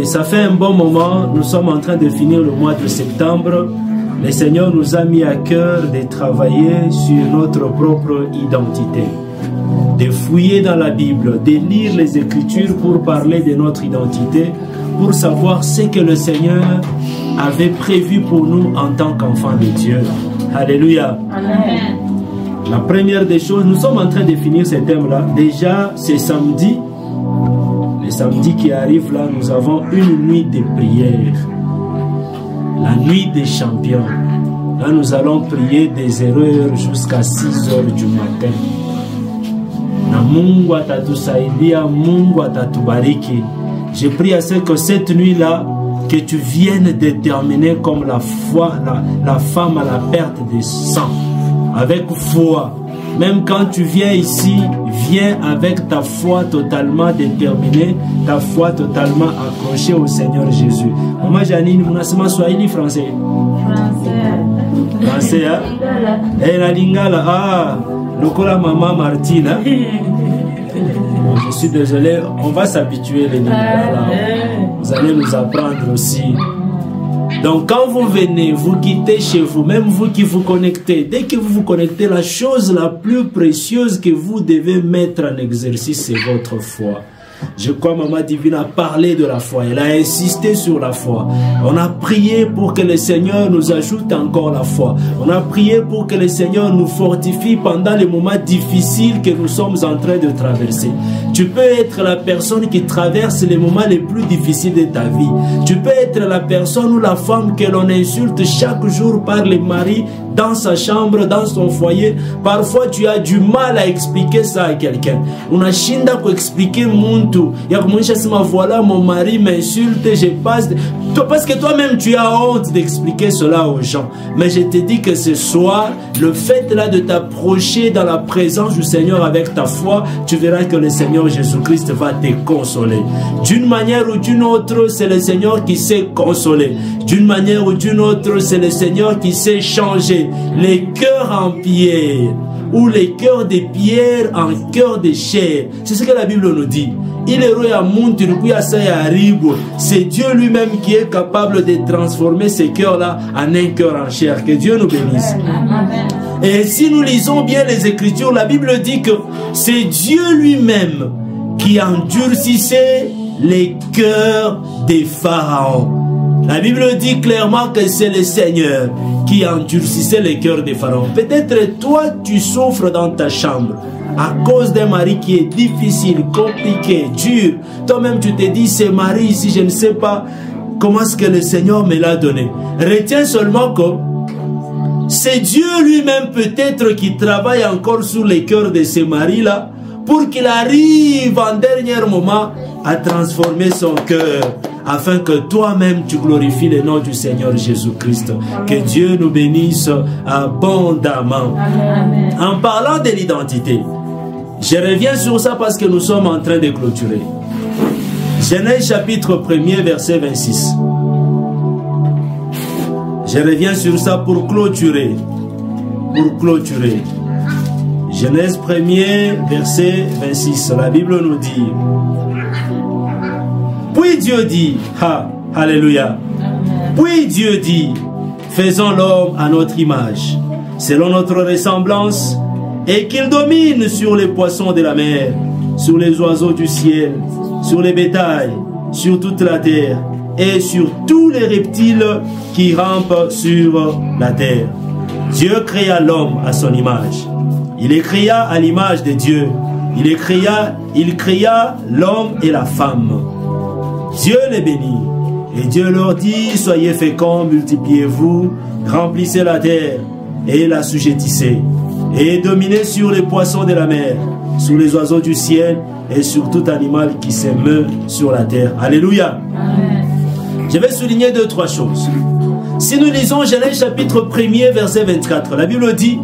ça fait un bon moment, nous sommes en train de finir le mois de septembre. Le Seigneur nous a mis à cœur de travailler sur notre propre identité, de fouiller dans la Bible, de lire les Écritures pour parler de notre identité, pour savoir ce que le Seigneur avait prévu pour nous en tant qu'enfants de Dieu. Alléluia. Amen. La première des choses, nous sommes en train de finir ce thème-là. Déjà, c'est samedi. Le samedi qui arrive là, nous avons une nuit de prière. La nuit des champions. Là, nous allons prier des 0h jusqu'à 6h du matin. Na Mungu atatusaidia, Mungu atatubariki. Je prie à ce que cette nuit-là, que tu viennes déterminer comme la foi, la femme à la perte de sang. Avec foi. Même quand tu viens ici, viens avec ta foi totalement déterminée, ta foi totalement accrochée au Seigneur Jésus. Maman Janine, mon asma swahili français. Français, hein? Et la lingala, ah, lokola maman Martina. Je suis désolé, on va s'habituer les lingala. Vous allez nous apprendre aussi. Donc quand vous venez, vous quittez chez vous, même vous qui vous connectez, dès que vous vous connectez, la chose la plus précieuse que vous devez mettre en exercice, c'est votre foi. Je crois Maman Divine a parlé de la foi, elle a insisté sur la foi. On a prié pour que le Seigneur nous ajoute encore la foi. On a prié pour que le Seigneur nous fortifie pendant les moments difficiles que nous sommes en train de traverser. Tu peux être la personne qui traverse les moments les plus difficiles de ta vie. Tu peux être la personne ou la femme que l'on insulte chaque jour par les maris dans sa chambre, dans son foyer. Parfois tu as du mal à expliquer ça à quelqu'un. On a shinda pour expliquer muntu. Voilà mon mari m'insulte, je passe. Parce que toi-même tu as honte d'expliquer cela aux gens. Mais je te dis que ce soir, le fait là de t'approcher dans la présence du Seigneur avec ta foi, tu verras que le Seigneur Jésus-Christ va te consoler. D'une manière ou d'une autre, c'est le Seigneur qui sait consoler. D'une manière ou d'une autre, c'est le Seigneur qui sait changer les cœurs en pierre ou les cœurs de pierre en cœurs de chair. C'est ce que la Bible nous dit. C'est Dieu lui-même qui est capable de transformer ces cœurs-là en un cœur en chair. Que Dieu nous bénisse. Amen. Et si nous lisons bien les Écritures, la Bible dit que c'est Dieu lui-même qui endurcissait les cœurs des pharaons. La Bible dit clairement que c'est le Seigneur qui endurcissait les cœurs des pharaons. Peut-être toi, tu souffres dans ta chambre à cause d'un mari qui est difficile, compliqué, dur. Toi-même, tu te dis, ce mari ici, je ne sais pas comment est-ce que le Seigneur me l'a donné. Retiens seulement que c'est Dieu lui-même peut-être qui travaille encore sur les cœurs de ces maris-là pour qu'il arrive en dernier moment à transformer son cœur, afin que toi-même tu glorifies le nom du Seigneur Jésus-Christ. Que Dieu nous bénisse abondamment. Amen. En parlant de l'identité, je reviens sur ça parce que nous sommes en train de clôturer. Genèse chapitre 1er, verset 26. Je reviens sur ça pour clôturer. Genèse 1er, verset 26. La Bible nous dit: puis Dieu dit, alléluia. Puis Dieu dit, faisons l'homme à notre image, selon notre ressemblance, et qu'il domine sur les poissons de la mer, sur les oiseaux du ciel, sur les bétails, sur toute la terre, et sur tous les reptiles qui rampent sur la terre. Dieu créa l'homme à son image. Il les créa à l'image de Dieu. Il créa l'homme et la femme. Dieu les bénit. Et Dieu leur dit, soyez féconds, multipliez-vous, remplissez la terre et l'assujettissez. Et dominez sur les poissons de la mer, sur les oiseaux du ciel et sur tout animal qui se meut sur la terre. Alléluia. Amen. Je vais souligner 2-3 choses. Si nous lisons Genèse chapitre 1er, verset 24, la Bible dit,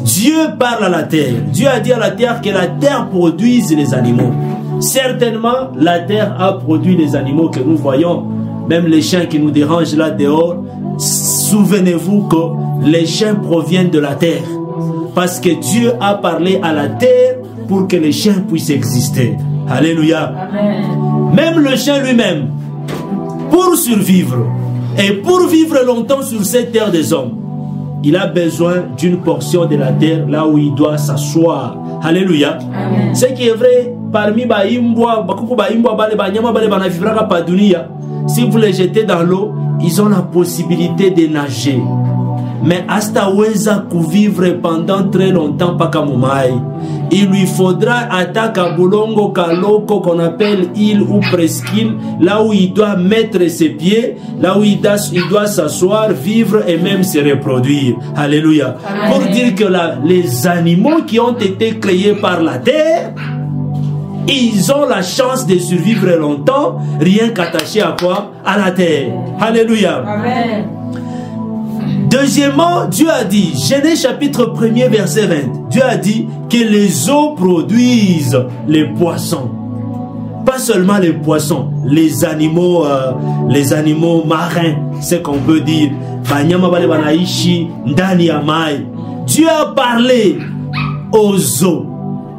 Dieu parle à la terre. Dieu a dit à la terre que la terre produise les animaux. Certainement, la terre a produit les animaux que nous voyons, même les chiens qui nous dérangent là dehors. Souvenez-vous que les chiens proviennent de la terre, parce que Dieu a parlé à la terre pour que les chiens puissent exister. Alléluia. Amen. Même le chien lui-même, pour survivre et pour vivre longtemps sur cette terre des hommes, il a besoin d'une portion de la terre là où il doit s'asseoir. Alléluia. Ce qui est vrai parmi si vous les jetez dans l'eau, ils ont la possibilité de nager. Mais hasta weza vivre pendant très longtemps pas kamumai. Il lui faudra attaquer à Boulongo Kaloko qu'on appelle île ou presqu'île, là où il doit mettre ses pieds, là où il doit s'asseoir, vivre et même se reproduire. Alléluia. Amen. Pour dire que les animaux qui ont été créés par la terre, ils ont la chance de survivre longtemps, rien qu'attachés à quoi? À la terre. Alléluia. Amen. Deuxièmement, Dieu a dit, Genèse chapitre 1er verset 20, Dieu a dit que les eaux produisent les poissons. Pas seulement les poissons, les animaux marins, c'est qu'on peut dire. Dieu a parlé aux eaux.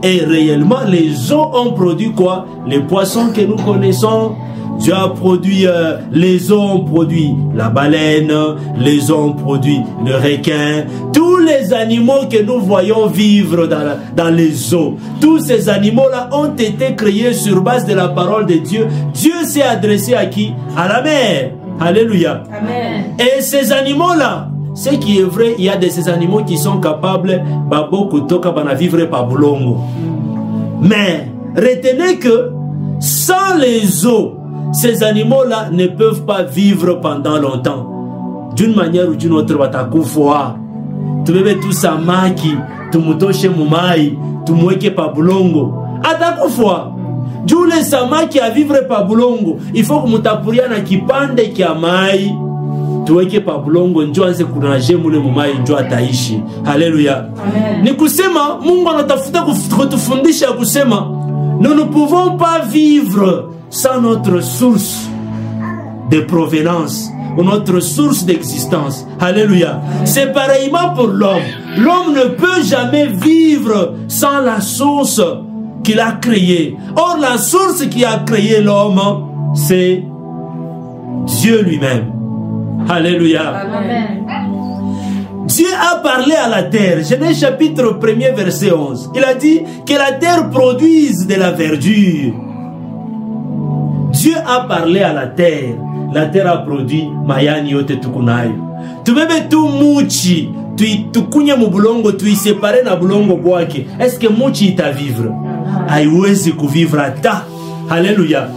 Et réellement, les eaux ont produit quoi? Les poissons que nous connaissons. Dieu a produit, les eaux ont produit la baleine, les eaux ont produit le requin, tous les animaux que nous voyons vivre dans les eaux. Tous ces animaux-là ont été créés sur base de la parole de Dieu. Dieu s'est adressé à qui? À la mer. Alléluia. Amen. Et ces animaux-là, ce qui est vrai, il y a de ces animaux qui sont capables de vivre par boulongo. Mais retenez que sans les eaux, ces animaux-là ne peuvent pas vivre pendant longtemps. D'une manière ou d'une autre, watakufa. Tu veux tout samaki, tu mutoshe mumai, tu mweke pa bulongo. Atakufa. D'où les samaki à vivre pa bulongo. Il faut que mutapuria na kipande kia mai. Tuweke pa bulongo njo anze kunaje mule mumai njo ataishi. Haleluya. Ni kusema Mungu anatafuta kutufundisha kusema nous ne pouvons pas vivre sans notre source de provenance ou notre source d'existence. Alléluia. C'est pareillement pour l'homme. L'homme ne peut jamais vivre sans la source qu'il a créée. Or, la source qui a créé l'homme, c'est Dieu lui-même. Alléluia. Amen. Dieu a parlé à la terre. Genèse chapitre 1er verset 11. Il a dit que la terre produise de la verdure. Dieu a parlé à la terre. La terre a produit mayani yote tukunayo. Tubebe tu muchi, tukunye mubulongo, tu séparé na bulongo kwake. Est-ce que muchi ita vivre? Haiwezi kuvivre ata. Alléluia.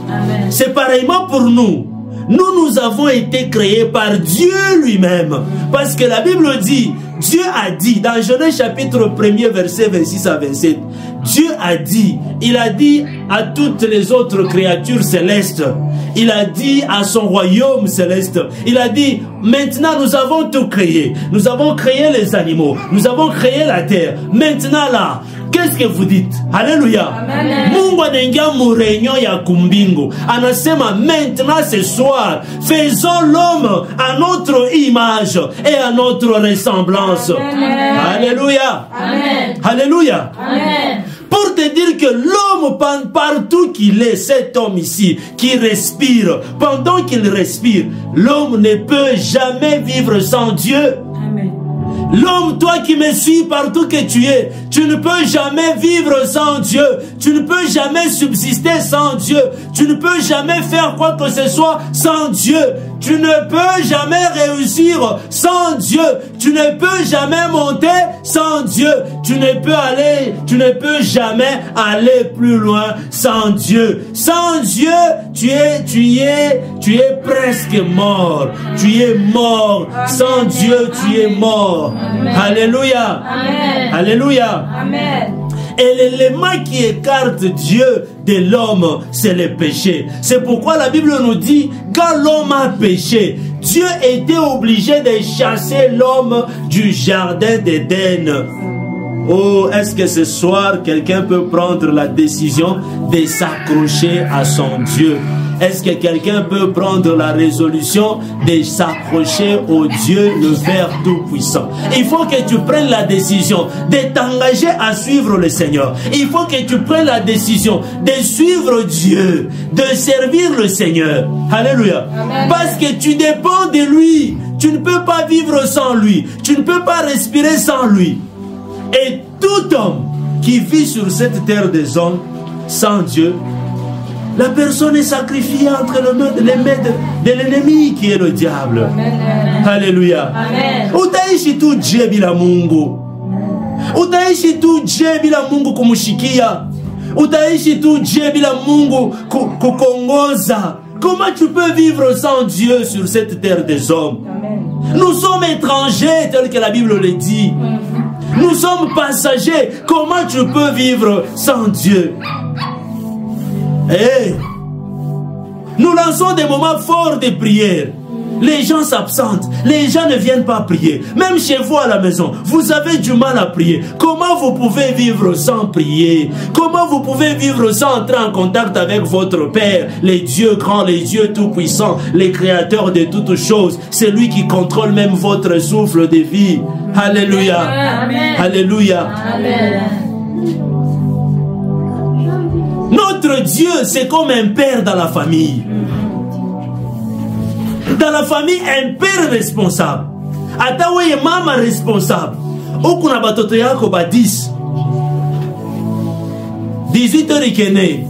C'est pareillement pour nous. Nous avons été créés par Dieu lui-même. Parce que la Bible dit, Dieu a dit, dans Genèse chapitre 1er verset 26 à 27, Dieu a dit, il a dit à toutes les autres créatures célestes, il a dit à son royaume céleste, il a dit, maintenant nous avons tout créé. Nous avons créé les animaux, nous avons créé la terre. Maintenant là, qu'est-ce que vous dites? Alléluia. Mungu anaingia mu réunion ya kumbingu. Anasema maintenant ce soir, faisons l'homme à notre image et à notre ressemblance. Amen. Alléluia. Amen. Alléluia. Amen. Pour te dire que l'homme, partout qu'il est, cet homme ici, qui respire, pendant qu'il respire, l'homme ne peut jamais vivre sans Dieu. L'homme, toi qui me suis partout que tu es, tu ne peux jamais vivre sans Dieu. Tu ne peux jamais subsister sans Dieu. Tu ne peux jamais faire quoi que ce soit sans Dieu. Tu ne peux jamais réussir sans Dieu. Tu ne peux jamais monter sans Dieu. Tu ne peux jamais aller plus loin sans Dieu. Sans Dieu, tu es presque mort. Tu es mort. Sans Dieu, tu es mort. Amen. Alléluia. Amen. Alléluia. Amen. Et l'élément qui écarte Dieu de l'homme, c'est le péché. C'est pourquoi la Bible nous dit, quand l'homme a péché, Dieu était obligé de chasser l'homme du jardin d'Éden. Oh, est-ce que ce soir, quelqu'un peut prendre la décision de s'accrocher à son Dieu? Est-ce que quelqu'un peut prendre la résolution de s'accrocher au Dieu, le Père Tout-Puissant? Il faut que tu prennes la décision de t'engager à suivre le Seigneur. Il faut que tu prennes la décision de suivre Dieu, de servir le Seigneur. Alléluia. Amen. Parce que tu dépends de lui. Tu ne peux pas vivre sans lui. Tu ne peux pas respirer sans lui. Et tout homme qui vit sur cette terre des hommes sans Dieu, la personne est sacrifiée entre les mains de l'ennemi qui est le diable. Amen. Alléluia. Amen. Utaishi tu je bila Mungu. Utaishi tu je bila Mungu kumushikia. Utaishi tu je bila Mungu kukongoza. Comment tu peux vivre sans Dieu sur cette terre des hommes? Amen. Nous sommes étrangers, tel que la Bible le dit. Nous sommes passagers. Comment tu peux vivre sans Dieu? Hey, nous lançons des moments forts de prière. Les gens s'absentent. Les gens ne viennent pas prier. Même chez vous à la maison, vous avez du mal à prier. Comment vous pouvez vivre sans prier? Comment vous pouvez vivre sans entrer en contact avec votre Père, les dieux grands, les dieux tout-puissants, les créateurs de toutes choses? C'est lui qui contrôle même votre souffle de vie. Alléluia. Amen. Alléluia. Amen. Notre Dieu, c'est comme un père dans la famille. Dans la famille, un père responsable. Atawe mama responsable. Okuna batoto yako ba 10. 18 heures ikene.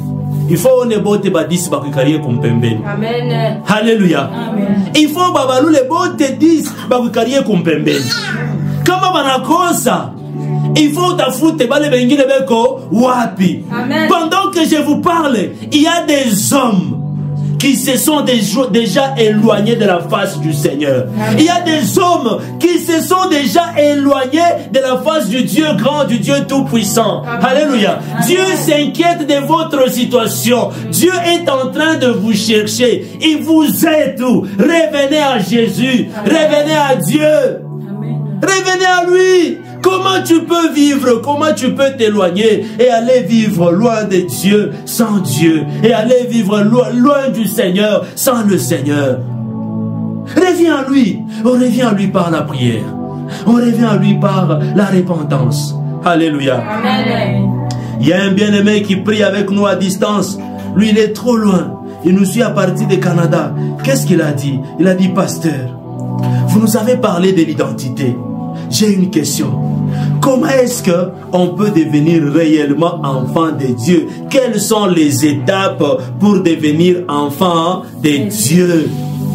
Il faut on bote ba 10 bakikarie kumpembeni. Amen. Alléluia. Amen. Il faut babalu le bote 10 bakikarie kumpembeni. Kama banakosa, il faut tafute bale bengine beko wapi. Amen. Pendant que je vous parle, il y a des hommes qui se sont déjà éloignés de la face du Seigneur. Amen. Il y a des hommes qui se sont déjà éloignés de la face du Dieu grand, du Dieu tout-puissant. Alléluia. Amen. Dieu s'inquiète de votre situation. Dieu est en train de vous chercher. Il vous aide. Revenez à Jésus. Amen. Revenez à Dieu. Amen. Revenez à lui. Comment tu peux vivre? Comment tu peux t'éloigner et aller vivre loin de Dieu, sans Dieu, et aller vivre loin du Seigneur, sans le Seigneur? Reviens à lui. On revient à lui par la prière. On revient à lui par la repentance. Alléluia. Amen. Il y a un bien-aimé qui prie avec nous à distance. Lui, il est trop loin. Il nous suit à partir du Canada. Qu'est-ce qu'il a dit? Il a dit, pasteur, vous nous avez parlé de l'identité. J'ai une question. Comment est-ce qu'on peut devenir réellement enfant de Dieu? Quelles sont les étapes pour devenir enfant de Dieu?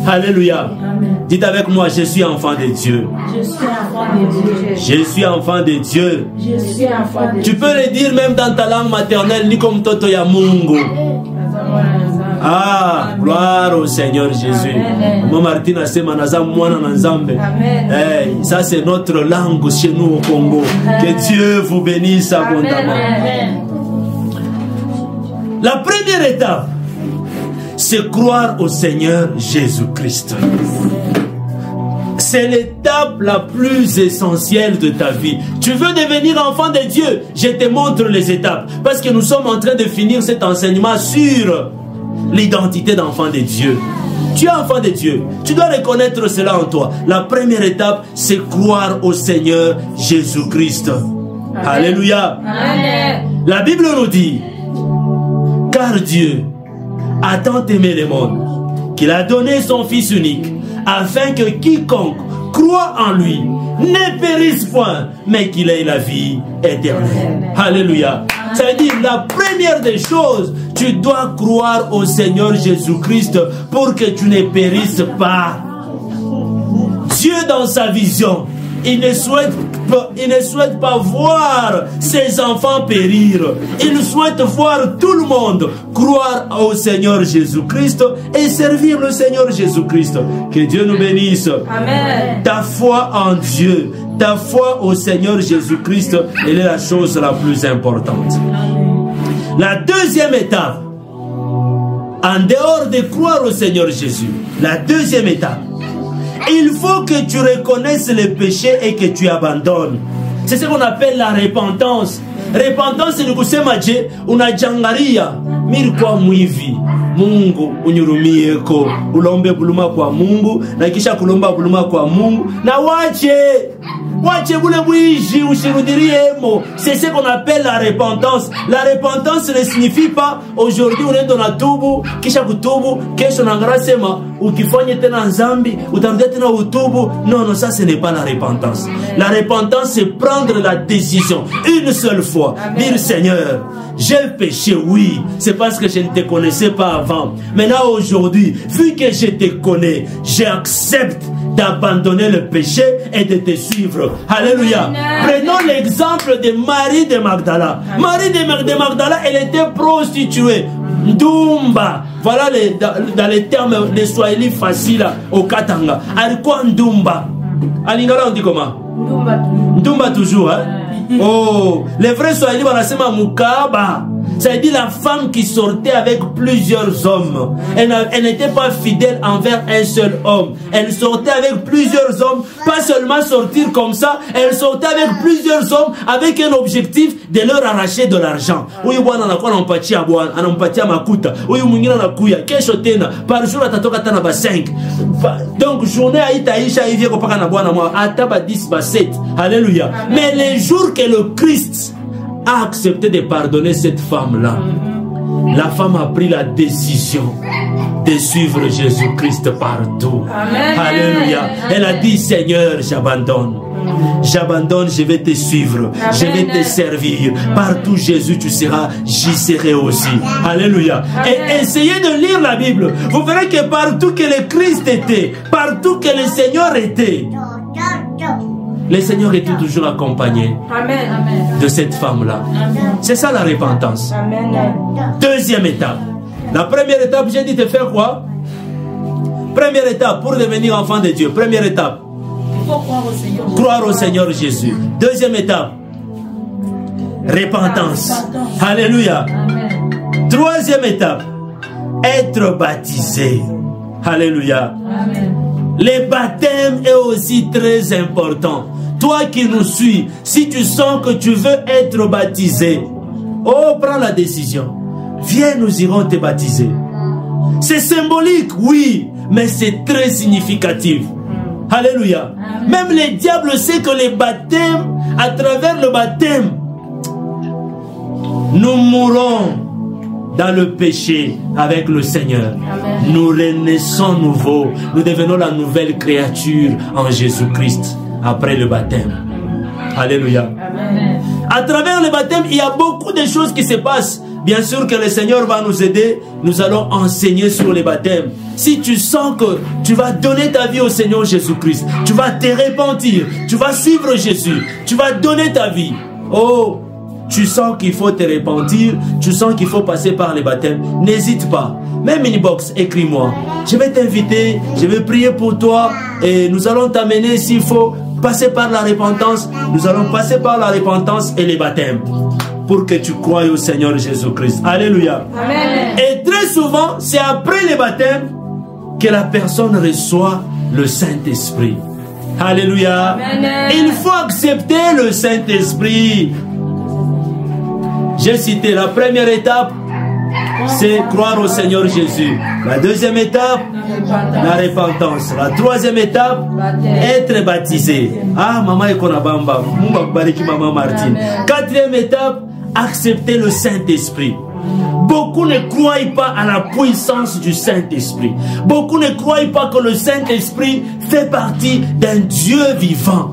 Alléluia. Amen. Dites avec moi, je suis enfant de Dieu. Je suis enfant de Dieu. Je suis enfant de Dieu. Je suis enfant de Dieu. Tu peux le dire même dans ta langue maternelle, ni comme Toto ya Mungu. Ah, amen. Gloire au Seigneur Jésus. Moi, Martina, c'est Manazam, moi, Nanzambe. Hey, ça, c'est notre langue chez nous au Congo. Amen. Que Dieu vous bénisse abondamment. Amen. La première étape, c'est croire au Seigneur Jésus-Christ. C'est l'étape la plus essentielle de ta vie. Tu veux devenir enfant de Dieu? Je te montre les étapes. Parce que nous sommes en train de finir cet enseignement sur l'identité d'enfant de Dieu. Tu es enfant de Dieu. Tu dois reconnaître cela en toi. La première étape, c'est croire au Seigneur Jésus-Christ. Alléluia. Amen. La Bible nous dit, car Dieu a tant aimé le monde qu'il a donné son Fils unique, afin que quiconque croit en lui ne périsse point, mais qu'il ait la vie éternelle. Alléluia. Ça veut dire, la première des choses, tu dois croire au Seigneur Jésus-Christ pour que tu ne périsses pas. Dieu, dans sa vision, il ne souhaite pas voir ses enfants périr. Il souhaite voir tout le monde croire au Seigneur Jésus-Christ et servir le Seigneur Jésus-Christ. Que Dieu nous bénisse. Amen. Ta foi en Dieu, ta foi au Seigneur Jésus-Christ, elle est la chose la plus importante. La deuxième étape, en dehors de croire au Seigneur Jésus, la deuxième étape, il faut que tu reconnaisses les péchés et que tu abandonnes. C'est ce qu'on appelle la repentance. Repentance ni kusema je, unajangaria milikuwa mwivi, Mungu unyurumieko, ulombe buluma kwa Mungu, na kisha kulomba buluma kwa Mungu, na wache bule bwiji ushirudiriemo. C'est ce qu'on appelle la repentance. La repentance ne signifie pas aujourd'hui unaenda na tubu, kisha kutubu, kesho nangara sema ukifanya tena nzambi utarudia tena utubu. Non, ça ce n'est pas la repentance. La repentance c'est prendre la décision une seule fois, dire Seigneur, j'ai péché, oui, c'est parce que je ne te connaissais pas avant. Maintenant aujourd'hui, vu que je te connais, j'accepte d'abandonner le péché et de te suivre. Alléluia. Prenons l'exemple de Marie de Magdala. Marie de Magdala, elle était prostituée. Ndumba. Voilà dans les termes des Swahili faciles au Katanga. Alikuwa Ndumba. À Lingala, on dit comment? Ndumba toujours. Hein? Oh, les vrais Swahili, on a sema Mukaba. Ça veut dire la femme qui sortait avec plusieurs hommes. Elle n'était pas fidèle envers un seul homme. Elle sortait avec plusieurs hommes. Pas seulement sortir comme ça. Elle sortait avec plusieurs hommes avec un objectif de leur arracher de l'argent. Uyu bwana anakuwa anampatia bwana, anampatia makuta. Uyu mwingine anakuya kesho tena. Par jour atatoka tana ba 5. Donc journée haitaisha hivi kwa paka na bwana mwa ata ba 10 ba 7. Alléluia. Mais les jours que le Christ a accepté de pardonner cette femme-là, la femme a pris la décision de suivre Jésus-Christ partout. Amen. Alléluia. Elle a dit, Seigneur, j'abandonne. J'abandonne, je vais te suivre. Amen. Je vais te servir. Partout Jésus tu seras, j'y serai aussi. Alléluia. Amen. Et essayez de lire la Bible. Vous verrez que partout que le Christ était, partout que le Seigneur était, le Seigneur est toujours accompagné de cette femme-là. C'est ça la repentance. Amen. Deuxième étape. La première étape, j'ai dit de faire quoi? Première étape pour devenir enfant de Dieu. Première étape. Il faut croire au Seigneur Jésus. Deuxième étape. Repentance. Alléluia. Amen. Troisième étape. Être baptisé. Alléluia. Amen. Le baptême est aussi très important. Toi qui nous suis, si tu sens que tu veux être baptisé, oh, prends la décision. Viens, nous irons te baptiser. C'est symbolique, oui, mais c'est très significatif. Alléluia. Même le diable sait que le baptême, à travers le baptême, nous mourrons dans le péché avec le Seigneur. Amen. Nous renaissons nouveau. Nous devenons la nouvelle créature en Jésus-Christ après le baptême. Alléluia. Amen. À travers le baptême, il y a beaucoup de choses qui se passent. Bien sûr que le Seigneur va nous aider. Nous allons enseigner sur le baptême. Si tu sens que tu vas donner ta vie au Seigneur Jésus-Christ, tu vas te repentir, tu vas suivre Jésus, tu vas donner ta vie. Oh, tu sens qu'il faut te repentir, tu sens qu'il faut passer par le baptême, n'hésite pas. Même inbox, écris-moi. Je vais t'inviter, je vais prier pour toi et nous allons t'amener s'il faut passer par la repentance. Nous allons passer par la repentance et le baptême pour que tu croies au Seigneur Jésus-Christ. Alléluia. Amen. Et très souvent, c'est après le baptême que la personne reçoit le Saint-Esprit. Alléluia. Amen. Il faut accepter le Saint-Esprit. J'ai cité la première étape, c'est croire au Seigneur Jésus. La deuxième étape, la repentance. La troisième étape, être baptisé. Ah, maman Ekonabamba, maman Martine. Quatrième étape, accepter le Saint-Esprit. Beaucoup ne croient pas à la puissance du Saint-Esprit. Beaucoup ne croient pas que le Saint-Esprit fait partie d'un Dieu vivant.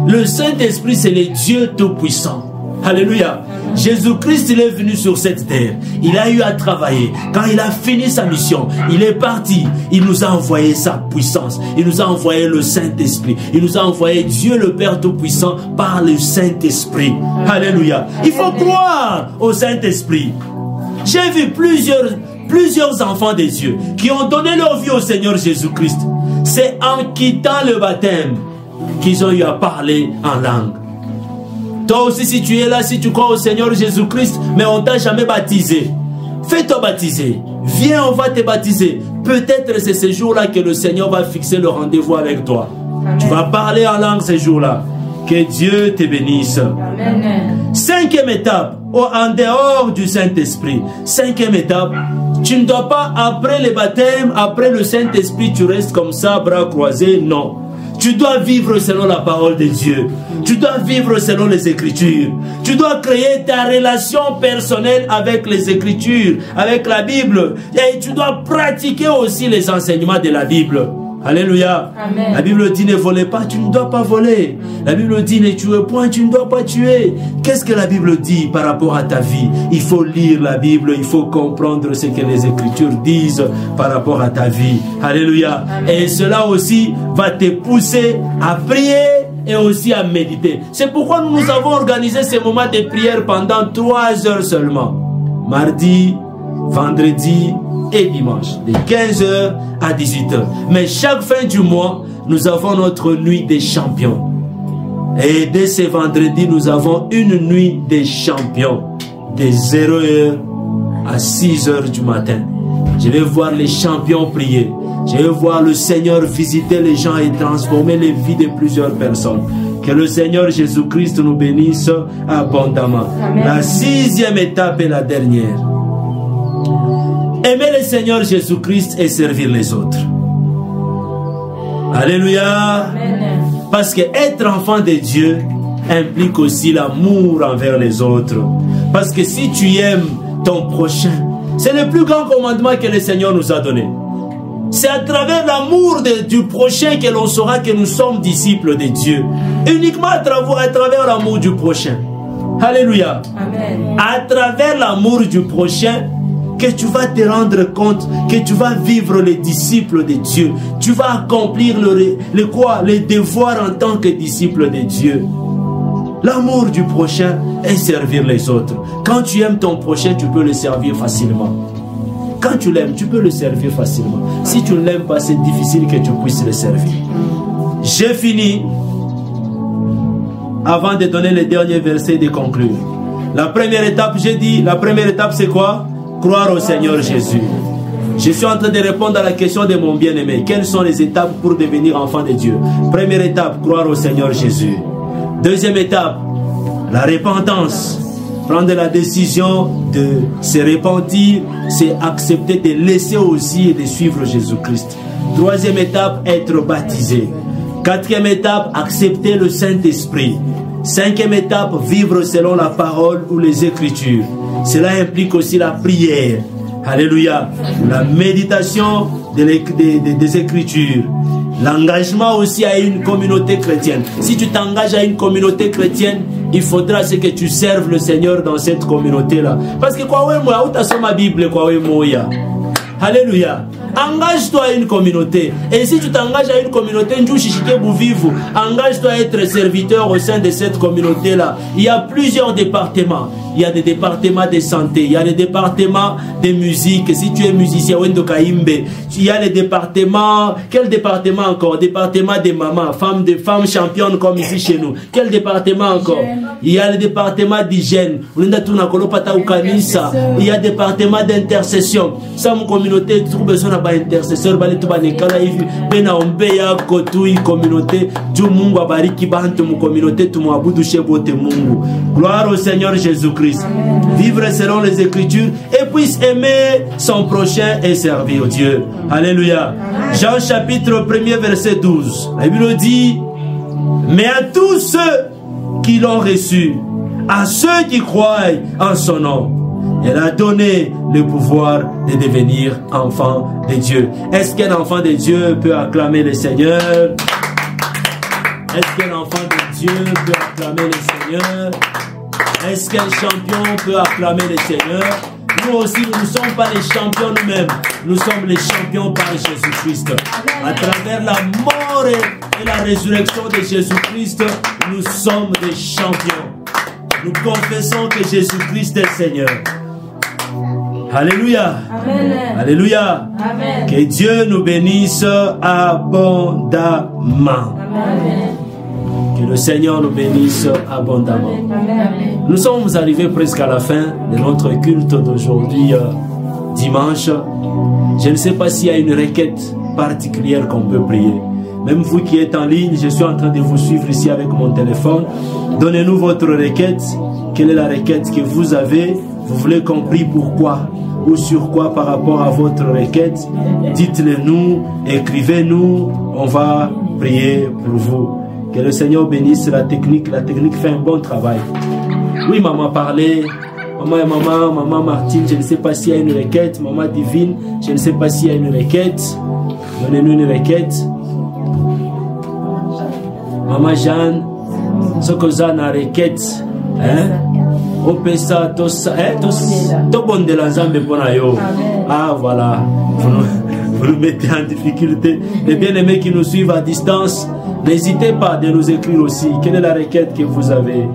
Le Saint-Esprit, c'est le Dieu tout-puissant. Alléluia. Jésus-Christ, il est venu sur cette terre. Il a eu à travailler. Quand il a fini sa mission, il est parti. Il nous a envoyé sa puissance. Il nous a envoyé le Saint-Esprit. Il nous a envoyé Dieu le Père Tout-Puissant par le Saint-Esprit. Alléluia. Il faut croire au Saint-Esprit. J'ai vu plusieurs enfants des dieux qui ont donné leur vie au Seigneur Jésus-Christ. C'est en quittant le baptême qu'ils ont eu à parler en langue. Toi aussi, si tu es là, si tu crois au Seigneur Jésus-Christ, mais on ne t'a jamais baptisé, fais-toi baptiser. Viens, on va te baptiser. Peut-être c'est ce jour-là que le Seigneur va fixer le rendez-vous avec toi. Amen. Tu vas parler en langue ce jour-là. Que Dieu te bénisse. Amen. Cinquième étape, en dehors du Saint-Esprit. Cinquième étape, tu ne dois pas, après le baptême, après le Saint-Esprit, tu restes comme ça, bras croisés. Non. Tu dois vivre selon la parole de Dieu. Tu dois vivre selon les Écritures. Tu dois créer ta relation personnelle avec les Écritures, avec la Bible. Et tu dois pratiquer aussi les enseignements de la Bible. Alléluia. Amen. La Bible dit ne volez pas, tu ne dois pas voler. La Bible dit ne tuez point, tu ne dois pas tuer. Qu'est-ce que la Bible dit par rapport à ta vie? Il faut lire la Bible, il faut comprendre ce que les Écritures disent par rapport à ta vie. Alléluia. Amen. Et cela aussi va te pousser à prier et aussi à méditer. C'est pourquoi nous avons organisé ces moments de prière pendant 3 heures seulement. Mardi, vendredi et dimanche, de 15h à 18h. Mais chaque fin du mois, nous avons notre nuit des champions. Et dès ce vendredi, nous avons une nuit des champions, de 0h à 6h du matin. Je vais voir les champions prier. Je vais voir le Seigneur visiter les gens et transformer les vies de plusieurs personnes. Que le Seigneur Jésus-Christ nous bénisse abondamment. Amen. La 6e étape est la dernière. Aimer le Seigneur Jésus-Christ et servir les autres. Alléluia. Amen. Parce que être enfant de Dieu implique aussi l'amour envers les autres. Parce que si tu aimes ton prochain, c'est le plus grand commandement que le Seigneur nous a donné. C'est à travers l'amour du prochain que l'on saura que nous sommes disciples de Dieu. Uniquement à travers l'amour du prochain. Alléluia. Amen. À travers l'amour du prochain, que tu vas te rendre compte que tu vas vivre les disciples de Dieu. Tu vas accomplir les devoirs en tant que disciple de Dieu. L'amour du prochain est servir les autres. Quand tu aimes ton prochain, tu peux le servir facilement. Quand tu l'aimes, tu peux le servir facilement. Si tu ne l'aimes pas, c'est difficile que tu puisses le servir. J'ai fini. Avant de donner les derniers versets et de conclure. La première étape, j'ai dit, la première étape c'est quoi? Croire au Seigneur Jésus. Je suis en train de répondre à la question de mon bien-aimé. Quelles sont les étapes pour devenir enfant de Dieu? Première étape, croire au Seigneur Jésus. Deuxième étape, la repentance. Prendre la décision de se repentir, c'est accepter de laisser aussi et de suivre Jésus-Christ. Troisième étape, être baptisé. Quatrième étape, accepter le Saint-Esprit. Cinquième étape, vivre selon la parole ou les Écritures. Cela implique aussi la prière. Alléluia. La méditation des Écritures. L'engagement aussi à une communauté chrétienne. Si tu t'engages à une communauté chrétienne, il faudra que tu serves le Seigneur dans cette communauté-là. Parce que quoi, ouais, moi, où t'as ma Bible, quoi, ouais, moi, alléluia. Engage-toi à une communauté. Et si tu t'engages à une communauté, engage-toi à être serviteur au sein de cette communauté-là. Il y a plusieurs départements. Il y a des départements de santé, il y a les départements de musique. Si tu es musicien, il y a les départements. Quel département encore? Département des mamans, femmes championnes comme ici chez nous. Quel département encore? Il y a le département d'hygiène. Il y a le département d'intercession. Ça, mon communauté, tu as besoin d'un intercesseur. Communauté. Gloire au Seigneur Jésus-Christ. Vivre selon les Écritures et puisse aimer son prochain et servir Dieu. Alléluia. Jean chapitre 1er verset 12. La Bible dit: mais à tous ceux qui l'ont reçu, à ceux qui croient en son nom, elle a donné le pouvoir de devenir enfant de Dieu. Est-ce qu'un enfant de Dieu peut acclamer le Seigneur? Est-ce qu'un enfant de Dieu peut acclamer le Seigneur? Est-ce qu'un champion peut acclamer le Seigneur? Nous aussi, nous ne sommes pas les champions nous-mêmes. Nous sommes les champions par Jésus-Christ. À travers la mort et la résurrection de Jésus-Christ, nous sommes des champions. Nous confessons que Jésus-Christ est Seigneur. Alléluia. Amen. Alléluia. Amen. Que Dieu nous bénisse abondamment. Amen. Que le Seigneur nous bénisse abondamment. Amen. Nous sommes arrivés presque à la fin de notre culte d'aujourd'hui, dimanche. Je ne sais pas s'il y a une requête particulière qu'on peut prier. Même vous qui êtes en ligne, je suis en train de vous suivre ici avec mon téléphone. Donnez-nous votre requête. Quelle est la requête que vous avez? Vous voulez qu'on prie pourquoi? Ou sur quoi par rapport à votre requête? Dites-le nous, écrivez-nous, on va prier pour vous. Que le Seigneur bénisse la technique fait un bon travail. Oui, maman parlait, maman Martine, je ne sais pas s'il y a une requête, maman Divine, je ne sais pas s'il y a une requête. Donnez-nous une requête. Maman Jeanne, ce que vous avez une requête, hein? Ah voilà, vous nous mettez en difficulté. Les bien-aimés qui nous suivent à distance, n'hésitez pas de nous écrire aussi. Quelle est la requête que vous avez?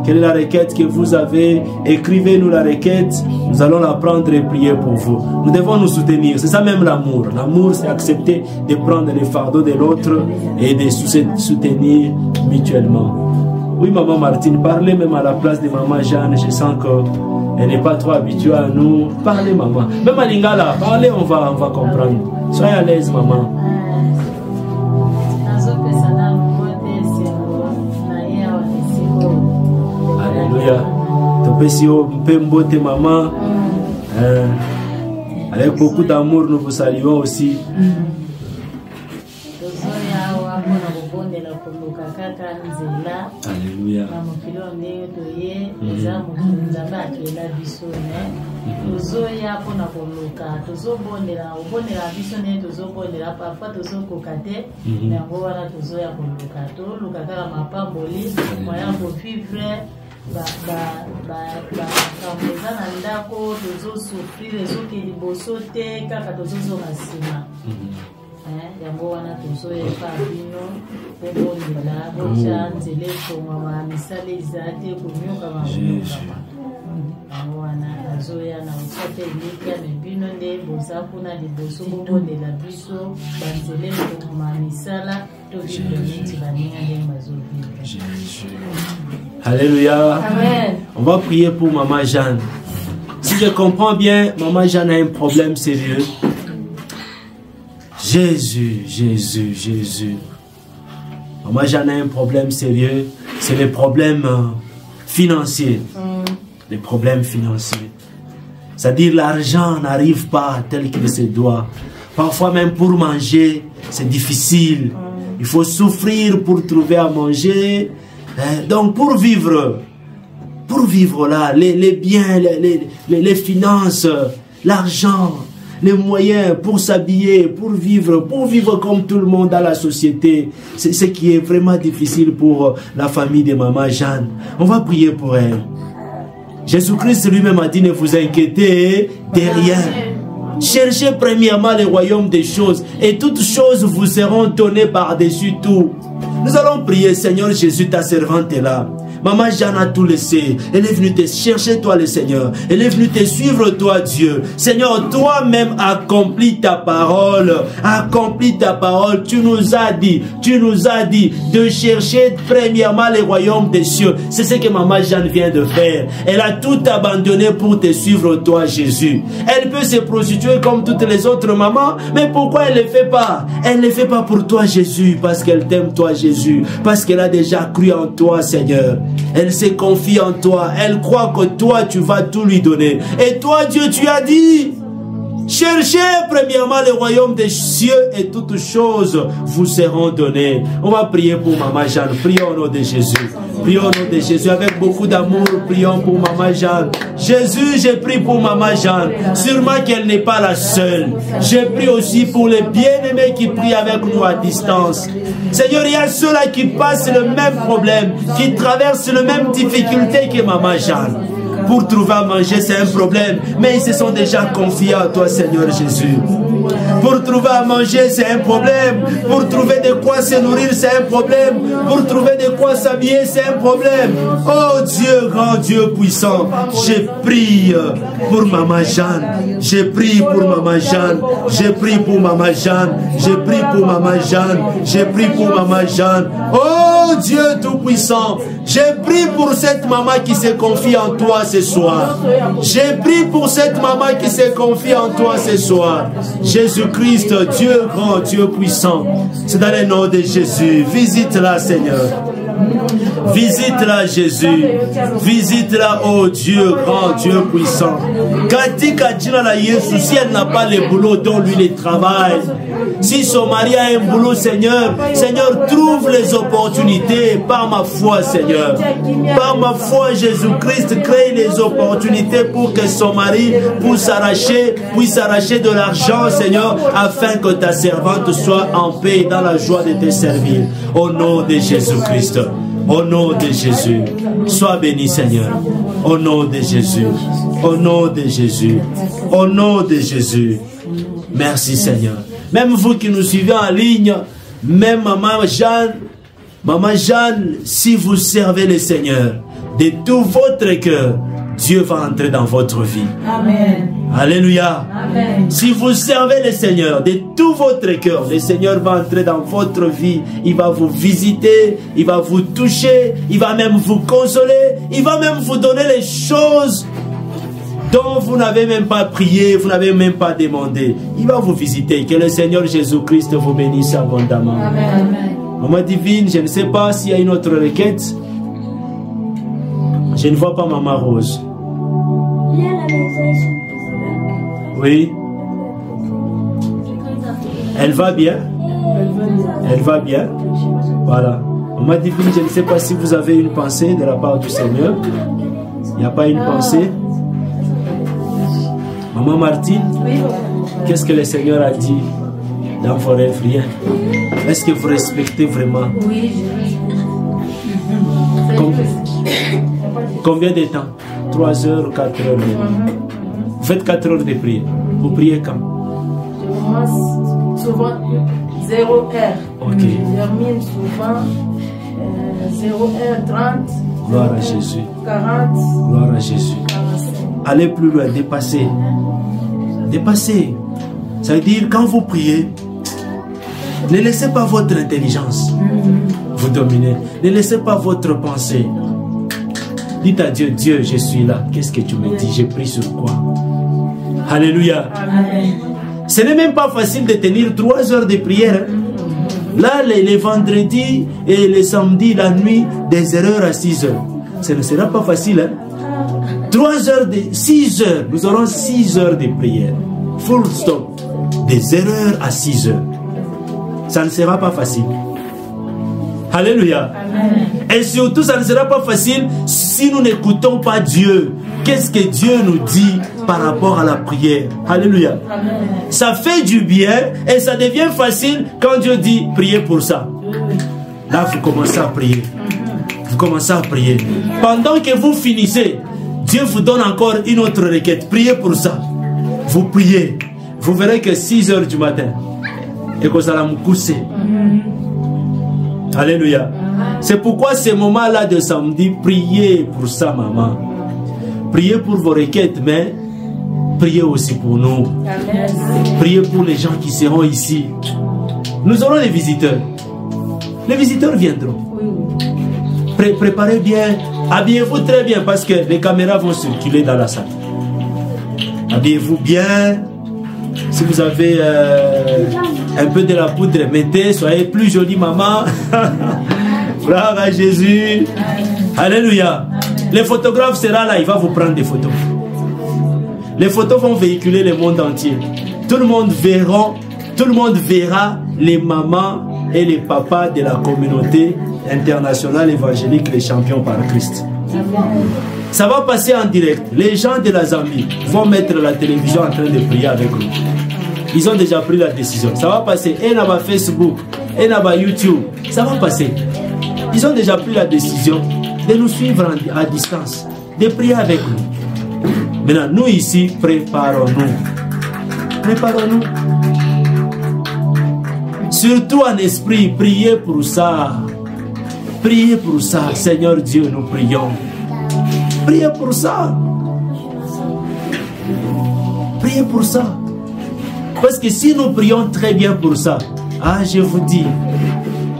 Quelle est la requête que vous avez? Écrivez-nous la requête, nous allons la prendre et prier pour vous. Nous devons nous soutenir, c'est ça même l'amour. L'amour, c'est accepter de prendre les fardeaux de l'autre et de soutenir mutuellement. Oui, maman Martine, parlez même à la place de maman Jeanne. Je sens qu'elle n'est pas trop habituée à nous. Parlez, maman. Même à Lingala, parlez, on va comprendre. Soyez à l'aise, maman. Alléluia. Maman. Avec beaucoup d'amour, nous vous saluons aussi. Alléluia. yango wana tozoyepa bino pobondela boca nzela ekongama misala eza te konyokama konyokama yango wana azoya na otia te elika me bino nde boza kuna liboso bobondela biso banzela ekongama misala tovivre neti baninga ndenge bazovivre. Alléluia. Amen. On va prier pour maman Jeanne. Si je comprends bien, maman Jeanne a un problème sérieux. Jésus, Jésus, Jésus. Maman Jeanne a un problème sérieux. C'est les problèmes financiers. Les problèmes financiers. C'est-à-dire l'argent n'arrive pas tel qu'il se doit. Parfois même pour manger, c'est difficile. Il faut souffrir pour trouver à manger. Donc pour vivre là, les biens, les finances, l'argent, les moyens pour s'habiller, pour vivre comme tout le monde dans la société, c'est ce qui est vraiment difficile pour la famille de maman Jeanne. On va prier pour elle. Jésus-Christ lui-même a dit, ne vous inquiétez de rien. Cherchez premièrement le royaume des choses et toutes choses vous seront données par-dessus tout. Nous allons prier, Seigneur Jésus, ta servante est là. Maman Jeanne a tout laissé. Elle est venue te chercher, toi le Seigneur. Elle est venue te suivre, toi Dieu. Seigneur, toi-même accomplis ta parole. Accomplis ta parole. Tu nous as dit de chercher premièrement le royaume des cieux. C'est ce que maman Jeanne vient de faire. Elle a tout abandonné pour te suivre, toi Jésus. Elle peut se prostituer comme toutes les autres mamans, mais pourquoi elle ne le fait pas? Elle ne le fait pas pour toi Jésus, parce qu'elle t'aime toi Jésus, parce qu'elle a déjà cru en toi Seigneur. Elle se confie en toi. Elle croit que toi, tu vas tout lui donner. Et toi, Dieu, tu as dit, cherchez premièrement le royaume des cieux et toutes choses vous seront données. On va prier pour maman Jeanne. Prions au nom de Jésus. Prions au nom de Jésus. Avec beaucoup d'amour, prions pour maman Jeanne. Jésus, je prie pour maman Jeanne. Sûrement qu'elle n'est pas la seule. Je prie aussi pour les bien-aimés qui prient avec nous à distance. Seigneur, il y a ceux-là qui passent le même problème, qui traversent les mêmes difficultés que maman Jeanne. Pour trouver à manger, c'est un problème. Mais ils se sont déjà confiés à toi, Seigneur Jésus. Pour trouver à manger, c'est un problème. Pour trouver de quoi se nourrir, c'est un problème. Pour trouver de quoi s'habiller, c'est un problème. Oh Dieu, grand Dieu puissant, je prie pour maman Jeanne. Je prie pour maman Jeanne. Je prie pour maman Jeanne. Je prie pour maman Jeanne. Je prie pour maman Jeanne. Oh Oh Dieu Tout-Puissant, j'ai prié pour cette maman qui se confie en toi ce soir. J'ai prié pour cette maman qui se confie en toi ce soir. Jésus-Christ, Dieu grand, Dieu puissant. C'est dans le nom de Jésus. Visite-la, Seigneur. Visite-la, Jésus. Visite-la, oh Dieu grand, Dieu puissant. Si elle n'a pas le boulot dont lui le travail, si son mari a un boulot, Seigneur, Seigneur, trouve les opportunités par ma foi, Seigneur. Par ma foi, Jésus-Christ, crée les opportunités pour que son mari puisse arracher de l'argent, Seigneur, afin que ta servante soit en paix dans la joie de te servir. Au nom de Jésus-Christ. Au nom de Jésus. Sois béni, Seigneur. Au nom de Jésus. Au nom de Jésus. Au nom de Jésus. Merci, Seigneur. Même vous qui nous suivez en ligne, même Maman Jeanne, si vous servez le Seigneur de tout votre cœur, Dieu va entrer dans votre vie. Amen. Alléluia. Amen. Si vous servez le Seigneur de tout votre cœur, le Seigneur va entrer dans votre vie. Il va vous visiter, il va vous toucher, il va même vous consoler, il va même vous donner les choses dont vous n'avez même pas prié, vous n'avez même pas demandé. Il va vous visiter. Que le Seigneur Jésus-Christ vous bénisse abondamment. Amen. Maman divine, je ne sais pas s'il y a une autre requête. Je ne vois pas Maman Rose. Oui. Elle va bien. Elle va bien. Voilà. Maman divine, je ne sais pas si vous avez une pensée de la part du Seigneur. Il n'y a pas une pensée. Maman Martine, qu'est-ce que le Seigneur a dit dans vos rêves? Rien. Est-ce que vous respectez vraiment? Oui, Combien de temps? 3 heures ou 4 heures? Vous faites 4 heures de prière. Vous priez quand? Je commence souvent 0 heure. Ok. Je termine souvent 0 heure 30. Gloire à Jésus. 40. Gloire à Jésus. 45. Allez plus loin, dépassez. Dépassez. Ça veut dire, quand vous priez, ne laissez pas votre intelligence vous dominer. Ne laissez pas votre pensée. Dites à Dieu, Dieu, je suis là. Qu'est-ce que tu me dis? J'ai pris sur quoi? Alléluia. Amen. Ce n'est même pas facile de tenir 3 heures de prière. Là, les vendredis et les samedis, la nuit, des erreurs à 6 heures. Ce ne sera pas facile. 3 heures, 6 heures. Nous aurons 6 heures de prière. Full stop. Des erreurs à 6 heures. Ça ne sera pas facile. Alléluia. Amen. Et surtout, ça ne sera pas facile si nous n'écoutons pas Dieu. Qu'est-ce que Dieu nous dit par rapport à la prière? Alléluia. Amen. Ça fait du bien et ça devient facile quand Dieu dit priez pour ça. Là, vous commencez à prier. Vous commencez à prier. Pendant que vous finissez, Dieu vous donne encore une autre requête. Priez pour ça. Vous priez. Vous verrez que 6 heures du matin, et que vous allez me coucher. Alléluia. C'est pourquoi ces moments-là de samedi, priez pour ça, maman. Priez pour vos requêtes, mais priez aussi pour nous. Priez pour les gens qui seront ici. Nous aurons les visiteurs. Les visiteurs viendront. Préparez bien. Habillez-vous très bien parce que les caméras vont circuler dans la salle. Habillez-vous bien. Si vous avez un peu de la poudre, mettez. Soyez plus jolie, maman. Gloire à Jésus. Alléluia. Le photographe sera là. Il va vous prendre des photos. Les photos vont véhiculer le monde entier. Tout le monde verra les mamans et les papas de la communauté internationale évangélique, les champions par Christ. Ça va passer en direct. Les gens de la Zambie vont mettre la télévision en train de prier avec nous. Ils ont déjà pris la décision. Ça va passer. Et là bas Facebook, et là bas YouTube. Ça va passer. Ils ont déjà pris la décision de nous suivre à distance, de prier avec nous. Maintenant, nous ici, préparons-nous. Préparons-nous. Surtout en esprit, priez pour ça. Priez pour ça. Seigneur Dieu, nous prions. Priez pour ça. Priez pour ça. Parce que si nous prions très bien pour ça, je vous dis,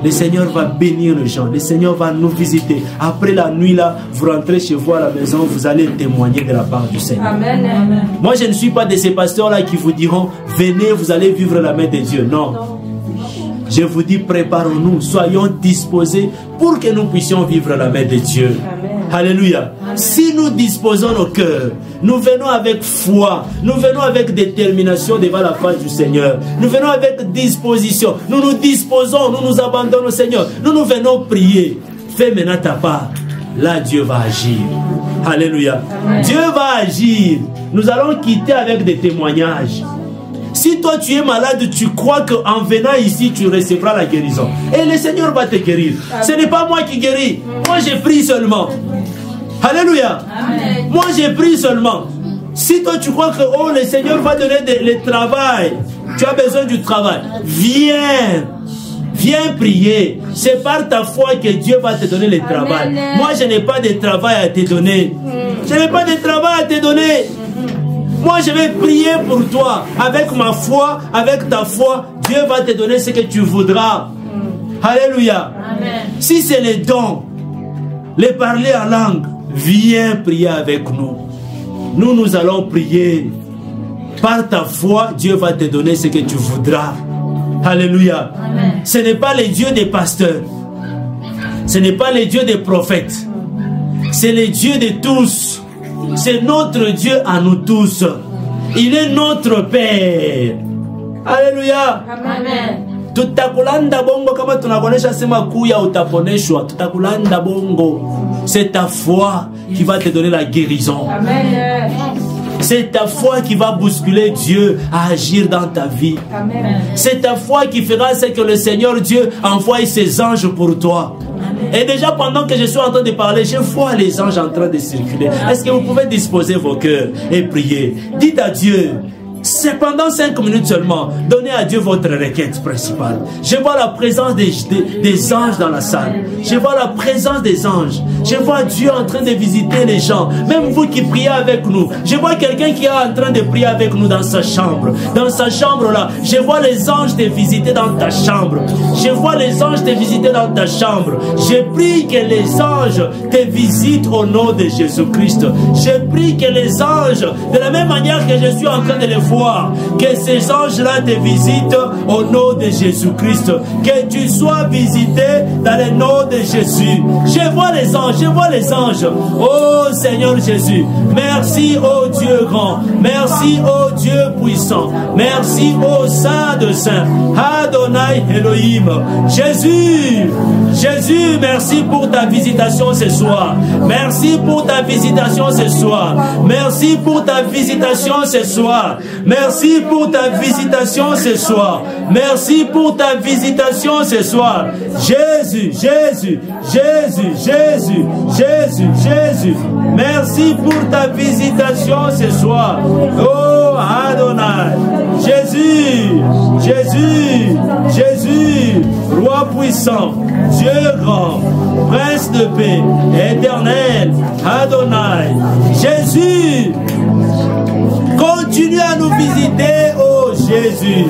Le Seigneur va bénir les gens. Le Seigneur va nous visiter. Après la nuit là, vous rentrez chez vous à la maison, vous allez témoigner de la part du Seigneur. Amen. Amen. Moi, je ne suis pas de ces pasteurs là qui vous diront, venez, vous allez vivre la main de Dieu. Non. Je vous dis, préparons-nous, soyons disposés pour que nous puissions vivre la main de Dieu. Amen. Alléluia. Amen. Si nous disposons nos cœurs, nous venons avec foi, nous venons avec détermination devant la face du Seigneur. Nous venons avec disposition. Nous nous disposons, nous nous abandonnons au Seigneur. Nous venons prier. Fais maintenant ta part. Là, Dieu va agir. Alléluia. Amen. Dieu va agir. Nous allons quitter avec des témoignages. Si toi tu es malade, tu crois qu'en venant ici, tu recevras la guérison. Et le Seigneur va te guérir. Ce n'est pas moi qui guéris. Moi, j'ai pris seulement. Alléluia. Amen. Moi, j'ai pris seulement. Si toi tu crois que oh, le Seigneur va donner le travail, tu as besoin du travail. Viens. Viens prier. C'est par ta foi que Dieu va te donner le travail. Moi, je n'ai pas de travail à te donner. Je n'ai pas de travail à te donner. Moi, je vais prier pour toi. Avec ma foi, avec ta foi, Dieu va te donner ce que tu voudras. Alléluia. Amen. Si c'est les dons, les parler en langue, viens prier avec nous. Nous allons prier. Par ta foi, Dieu va te donner ce que tu voudras. Alléluia. Amen. Ce n'est pas le Dieu des pasteurs. Ce n'est pas le Dieu des prophètes. C'est le Dieu de tous. C'est notre Dieu à nous tous. Il est notre Père. Alléluia. Amen. Tutakulanda bongo kama tunakonesha sema kuya utaponeshwa. Tutakulanda bongo. C'est ta foi qui va te donner la guérison. Amen. C'est ta foi qui va bousculer Dieu à agir dans ta vie. C'est ta foi qui fera ce que le Seigneur Dieu envoie ses anges pour toi. Et déjà pendant que je suis en train de parler, je vois les anges en train de circuler. Est-ce que vous pouvez disposer vos cœurs et prier? Dites à Dieu. C'est pendant 5 minutes seulement. Donnez à Dieu votre requête principale. Je vois la présence des anges dans la salle. Je vois la présence des anges. Je vois Dieu en train de visiter les gens. Même vous qui priez avec nous. Je vois quelqu'un qui est en train de prier avec nous dans sa chambre. Dans sa chambre là. Je vois les anges te visiter dans ta chambre. Je vois les anges te visiter dans ta chambre. Je prie que les anges te visitent au nom de Jésus-Christ. Je prie que les anges, de la même manière que je suis en train de les voir, que ces anges-là te visitent au nom de Jésus-Christ. Que tu sois visité dans le nom de Jésus. Je vois les anges, je vois les anges. Oh Seigneur Jésus, merci ô Dieu grand, merci ô Dieu puissant, merci ô Saint de Saint, Adonai Elohim. Jésus, Jésus, merci pour ta visitation ce soir. Merci pour ta visitation ce soir. Merci pour ta visitation ce soir. Merci pour ta visitation ce soir. Merci pour ta visitation ce soir. Jésus, Jésus, Jésus, Jésus, Jésus, Jésus. Merci pour ta visitation ce soir. Oh Adonai. Jésus, Jésus, Jésus, Roi puissant, Dieu grand, Prince de paix, éternel, Adonai. Jésus, continue à nous visiter, oh Jésus.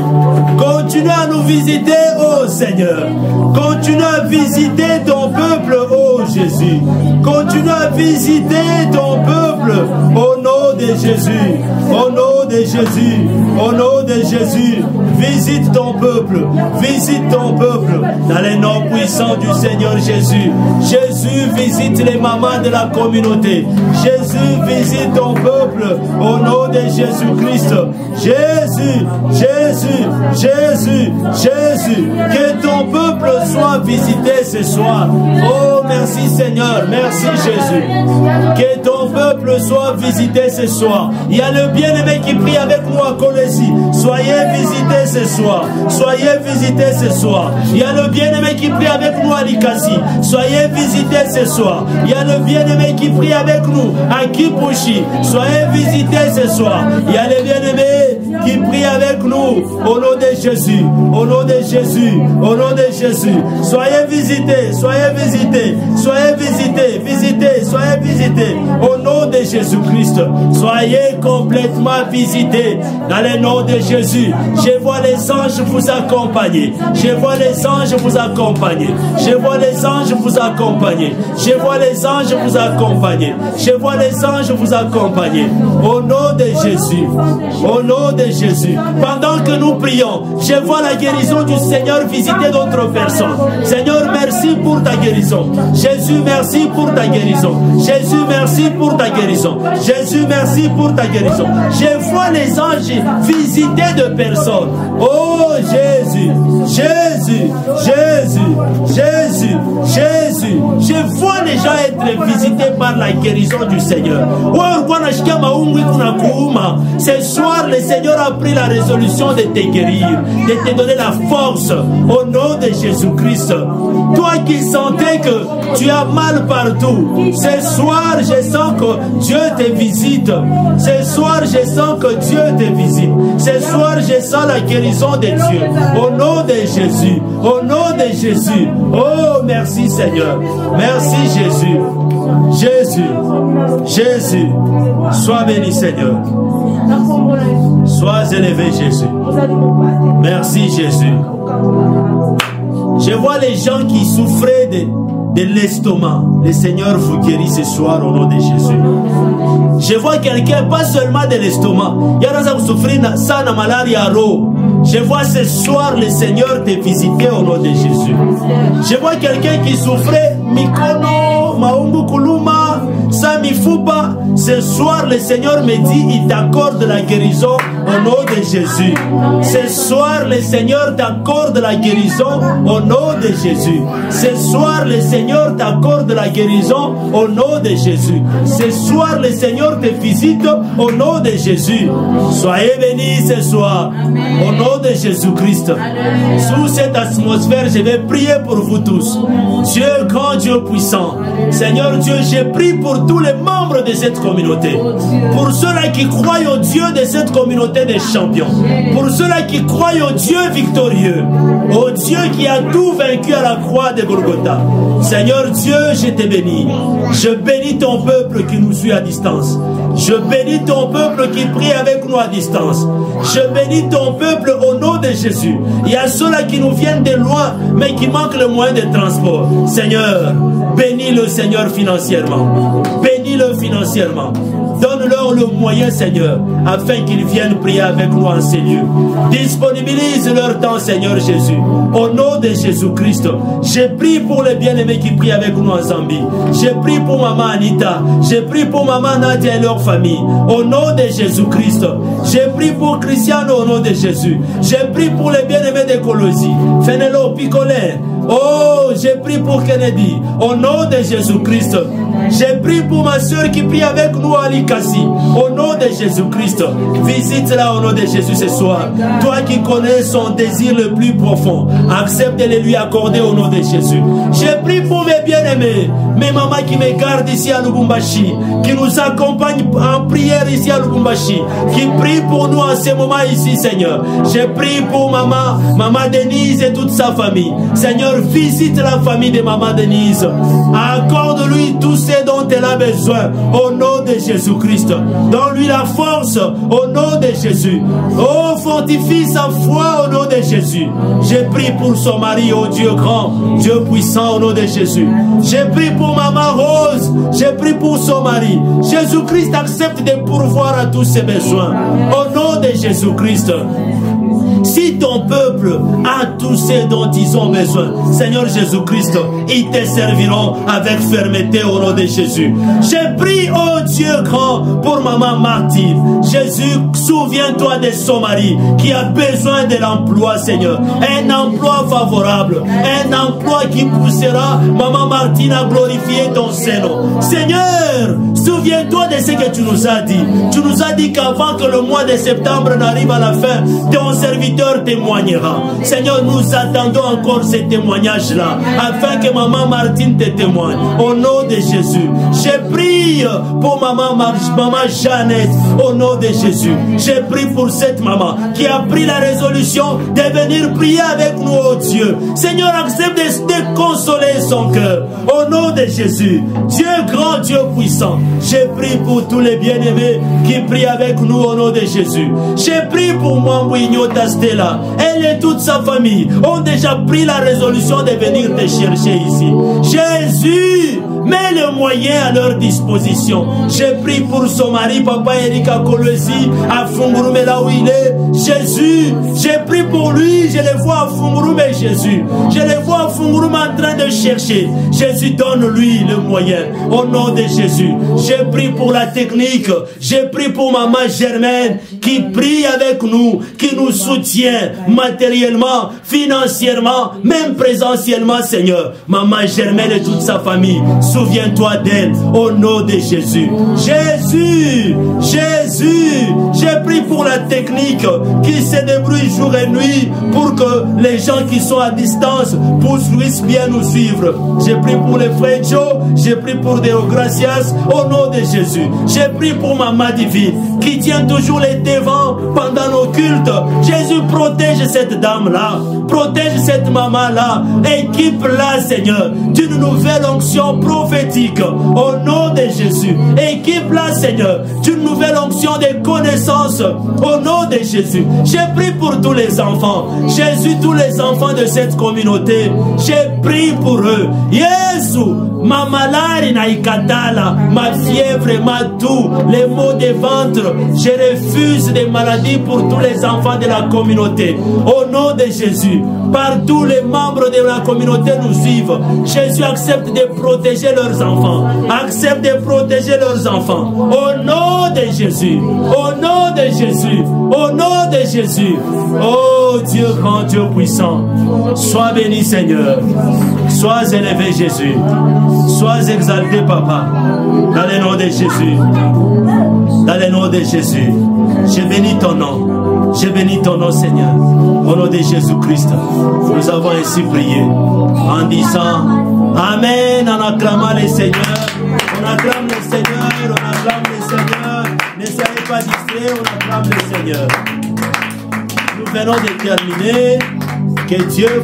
Continue à nous visiter, oh Seigneur. Continue à visiter ton peuple, oh Jésus. Continue à visiter ton peuple au nom de Jésus. Au nom de Jésus. Au nom de Jésus. Visite ton peuple. Visite ton peuple. Dans le nom puissant du Seigneur Jésus. Jésus visite les mamans de la communauté. Jésus visite ton peuple au nom de Jésus-Christ. Jésus, Jésus, Jésus, Jésus. Que ton peuple soit visité ce soir. Oh, merci Seigneur. Merci Jésus. Que ton peuple soit visité ce soir. Il y a le bien-aimé qui prie avec nous à Colosie. Soyez visités ce soir. Soyez visités ce soir. Il y a le bien-aimé qui prie avec nous à Likasi. Soyez visités ce soir. Il y a le bien-aimé qui prie avec nous à Kipushi. Soyez visités ce soir. Il y a le bien-aimé qui prie avec nous Au nom de Jésus. Au nom de Jésus. Au nom de Jésus. Soyez visités. Soyez visités. Soyez visités. Visitez. Soyez visités. Au nom de Jésus-Christ. Soyez complètement visités. Dans le nom de Jésus. Je vois les anges vous accompagner. Je vois les anges vous accompagner. Je vois les anges vous accompagner. Je vois les anges vous accompagner. Je vois les anges vous accompagner. Au nom de Jésus. Au nom de Jésus. Pendant que nous prions, je vois la guérison du Seigneur visiter d'autres personnes. Seigneur, merci pour ta guérison. Jésus, merci pour ta guérison. Jésus, merci pour ta guérison. Jésus, merci pour ta guérison. Je vois les anges visiter de personnes. Oh Jésus, Jésus, Jésus, Jésus, Jésus. Je vois les gens être visités par la guérison du Seigneur. Ce soir, le Seigneur a pris la résolution de te guérir, de te donner la force au nom de Jésus-Christ. Toi qui sentais que tu as mal partout, ce soir, je sens que Dieu te visite. Ce soir, je sens que Dieu te visite. Ce soir, je sens la guérison de Dieu. Au nom de Jésus. Au nom de Jésus. Oh, merci Seigneur. Merci Jésus. Jésus. Jésus. Sois béni Seigneur. Sois élevé Jésus. Merci Jésus. Je vois les gens qui souffraient de l'estomac. Le Seigneur vous guérit ce soir au nom de Jésus. Je vois quelqu'un, pas seulement de l'estomac. Il y a des gens qui souffrent ça na malaria ro. Je vois ce soir le Seigneur te visiter au nom de Jésus. Je vois quelqu'un qui souffrait mikono, maumbu kuluma, samifuba. Ce soir le Seigneur me dit il t'accorde la guérison au nom de Jésus. Ce soir le Seigneur t'accorde la guérison au nom de Jésus. Ce soir le Seigneur t'accorde la guérison au nom de Jésus. Ce soir le Seigneur te visite au nom de Jésus. Soyez bénis ce soir. Au nom de Jésus-Christ. Sous cette atmosphère, je vais prier pour vous tous. Dieu grand, Dieu puissant. Seigneur Dieu, je prie pour tous les membres de cette communauté. Pour ceux-là qui croient au Dieu de cette communauté des champions. Pour ceux-là qui croient au Dieu victorieux. Au Dieu qui a tout vaincu à la croix de Golgotha. Seigneur Dieu, je te bénis. Je bénis ton peuple qui nous suit à distance. Je bénis ton peuple qui prie avec nous à distance. Je bénis ton peuple au nom de Jésus. Il y a ceux-là qui nous viennent de loin, mais qui manquent le moyen de transport. Seigneur, bénis le Seigneur financièrement. Bénis-le financièrement. Donne-leur le moyen, Seigneur, afin qu'ils viennent prier avec nous en ces lieux. Disponibilise leur temps, Seigneur Jésus. Au nom de Jésus-Christ, je prie pour les bien-aimés qui prient avec nous en Zambie. Je prie pour Maman Anita. Je prie pour Maman Nadia et leur famille. Au nom de Jésus-Christ. Je prie pour Cristiano au nom de Jésus. Je prie pour les bien-aimés de Colosie. Fenelo, Picolin. Oh, j'ai prié pour Kennedy. Au nom de Jésus-Christ. J'ai prié pour ma soeur qui prie avec nous à Likasi. Au nom de Jésus-Christ. Visite-la au nom de Jésus ce soir. Toi qui connais son désir le plus profond, accepte de le lui accorder au nom de Jésus. J'ai prié pour mes bien-aimés, mes mamans qui me gardent ici à Lubumbashi, qui nous accompagnent en prière ici à Lubumbashi, qui prient pour nous en ce moment ici, Seigneur. J'ai prié pour maman Denise et toute sa famille. Seigneur, visite la famille de maman Denise. Accorde-lui tout ce dont elle a besoin au nom de Jésus-Christ. Donne-lui la force au nom de Jésus. Oh, fortifie sa foi au nom de Jésus. J'ai prié pour son mari, oh Dieu grand, Dieu puissant au nom de Jésus. J'ai prié pour maman Rose. J'ai prié pour son mari. Jésus-Christ accepte de pourvoir à tous ses besoins. Au nom de Jésus-Christ. Si ton peuple a tout ce dont ils ont besoin, Seigneur Jésus-Christ, ils te serviront avec fermeté au nom de Jésus. J'ai prié, oh Dieu grand, pour maman Martine. Jésus, souviens-toi de son mari qui a besoin de l'emploi, Seigneur. Un emploi favorable, un emploi qui poussera maman Martine à glorifier ton Seigneur. Seigneur, souviens-toi de ce que tu nous as dit. Tu nous as dit qu'avant que le mois de septembre n'arrive à la fin, ton serviteur Seigneur témoignera. Seigneur, nous attendons encore ces témoignages-là, afin que maman Martine te témoigne. Au nom de Jésus, je prie pour maman Jeannette. Au nom de Jésus, je prie pour cette maman qui a pris la résolution de venir prier avec nous, oh Dieu. Seigneur, accepte de consoler son cœur. Au nom de Jésus, Dieu grand, Dieu puissant, je prie pour tous les bien-aimés qui prient avec nous au nom de Jésus. Je prie pour Mambouigno Tastela. Elle et toute sa famille ont déjà pris la résolution de venir te chercher ici. Jésus, mets le moyen à leur disposition. Je prie pour son mari, Papa Erika Kolwezi, à Fungurume, là où il est. Jésus, je prie pour lui. Je le vois à Fungurume, Jésus. Je le vois à Fungurume en train de chercher. Jésus, donne-lui le moyen. Au nom de Jésus, je prie pour la technique. Je prie pour maman Germaine qui prie avec nous, qui nous soutient matériellement, financièrement, même présentiellement, Seigneur. Maman Germaine et toute sa famille, souviens-toi d'elle au nom de Jésus. Jésus, Jésus, je prie pour la technique qui se débrouille jour et nuit pour que les gens qui sont à distance puissent bien nous suivre. Je prie pour les frères Joe, je prie pour Deo Gracias au nom de Jésus. Je prie pour Maman Divine qui tient toujours les devants pendant nos cultes. Jésus, protège cette dame-là, protège cette maman-là, équipe-la, Seigneur, d'une nouvelle onction prophétique au nom de Jésus. Équipe-la, Seigneur, d'une nouvelle onction de connaissances au nom de Jésus. J'ai pris pour tous les enfants, Jésus, tous les enfants de cette communauté, j'ai pris pour eux. Jésus, ma malari na ikatala, ma fièvre, ma toux, les maux de ventre, je refuse des maladies pour tous les enfants de la communauté. Au nom de Jésus, partout les membres de la communauté nous suivent. Jésus, accepte de protéger leurs enfants. Accepte de protéger leurs enfants. Au nom de Jésus. Au nom de Jésus. Au nom de Jésus. Oh Dieu grand, Dieu puissant. Sois béni, Seigneur. Sois élevé, Jésus. Sois exalté, Papa. Dans le nom de Jésus. Dans le nom de Jésus. Je bénis ton nom. Je bénis ton nom, Seigneur. Au nom de Jésus-Christ. Nous avons ainsi prié. En disant Amen, en acclamant le Seigneur. On acclame le Seigneur. On acclame le Seigneur. Ne soyez pas distraits. On acclame le Seigneur. Nous venons de terminer. Que Dieu